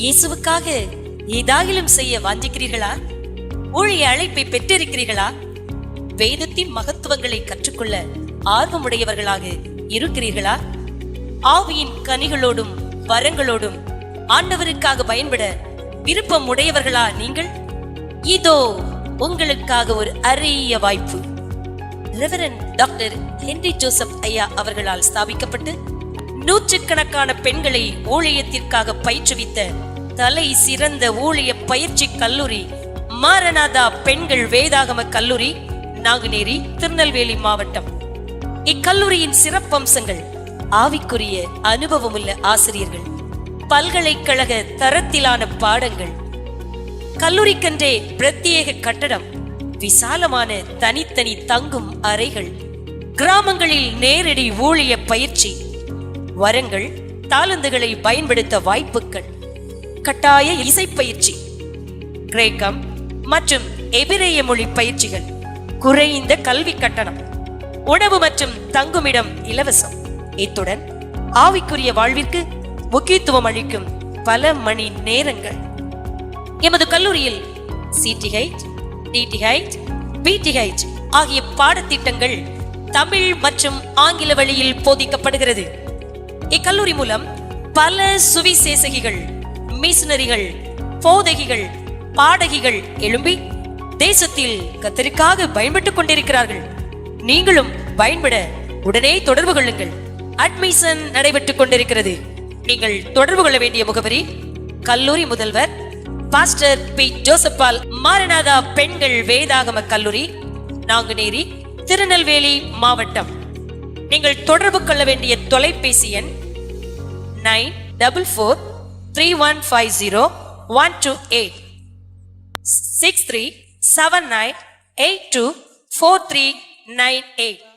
இயேசுவுக்காக ஏதாகிலும் செய்ய வாஞ்சிக்கிறீர்களா? ஊழிய அழைப்பை பெற்றிருக்கிறீர்களா? வேதத்தின் மகத்துவங்களை கற்றுக்கொள்ள ஆர்வமுடையவர்களாக இருக்கிறீர்களா? ஆவியின் கனிகளோடும் வரங்களோடும் ஆண்டவருக்காக பயன்பட விருப்பம் உடையவர்களா நீங்கள்? இதோ உங்களுக்காக ஒரு அரிய வாய்ப்பு. ரெவரண்ட் டாக்டர் ஹென்றி ஜோசப் ஐயா அவர்களால் ஸ்தாபிக்கப்பட்டு நூற்றுக்கணக்கான பெண்களை ஊழியத்திற்காக பயிற்றுவித்த தலை சிறந்த ஊழிய பயிற்சி கல்லூரி மாரநாதா பெண்கள் வேதாகம கல்லூரி, நாங்குநேரி, திருநெல்வேலி மாவட்டம். இக்கல்லூரியின் சிறப்பம்சங்கள்: ஆவிக்குரிய அனுபவமுள்ள ஆசிரியர்கள், பல்கலைக்கழக தரத்திலான பாடங்கள், கல்லூரிக்கென்றே பிரத்யேக கட்டடம், விசாலமான தனித்தனி தங்கும் அறைகள், கிராமங்களில் நேரடி ஊழிய பயிற்சி, வரங்கள், தாளந்துகளை பயன்படுத்த வாய்ப்புகள், கட்டாய இசைப்பயிற்சி, கிரேக்கம் மற்றும் எபிரேய மொழி பயிற்சிகள், குறைந்த கல்வி கட்டணம், உணவு மற்றும் தங்குமிடம் இலவசம். இத்துடன் ஆவிக்குரிய வாழ்விற்கு முக்கியத்துவம் அளிக்கும் பல மணி நேரங்கள். எமது கல்லூரியில் சிடிஹெச், டிடிஹெச், பிடிஹெச் ஆகிய பாடத்திட்டங்கள் தமிழ் மற்றும் ஆங்கில வழியில் போதிக்கப்படுகிறது. இக்கல்லூரி மூலம் பல சுவிசேஷகிகள், மிஷனரிகள், போதகிகள், பாடகிகள் எழும்பி தேசத்தில் கர்த்தருக்காக பயன்பட்டுக் கொண்டிருக்கிறார்கள். நீங்களும் பயன்பட உடனே தொடர்பு கொள்ளுங்கள். அட்மிஷன் நடைபெற்றுக் கொண்டிருக்கிறது. நீங்கள் தொடர்பு கொள்ள வேண்டிய முகவரி: கல்லூரி முதல்வர் பாஸ்டர் பி. ஜோசப்பால், மாரநாதா பெண்கள் வேதாகம கல்லூரி, நாங்குநேரி, திருநெல்வேலி மாவட்டம். நீங்கள் தொடர்பு கொள்ள வேண்டிய தொலைபேசி எண் 9443150128 6379824398.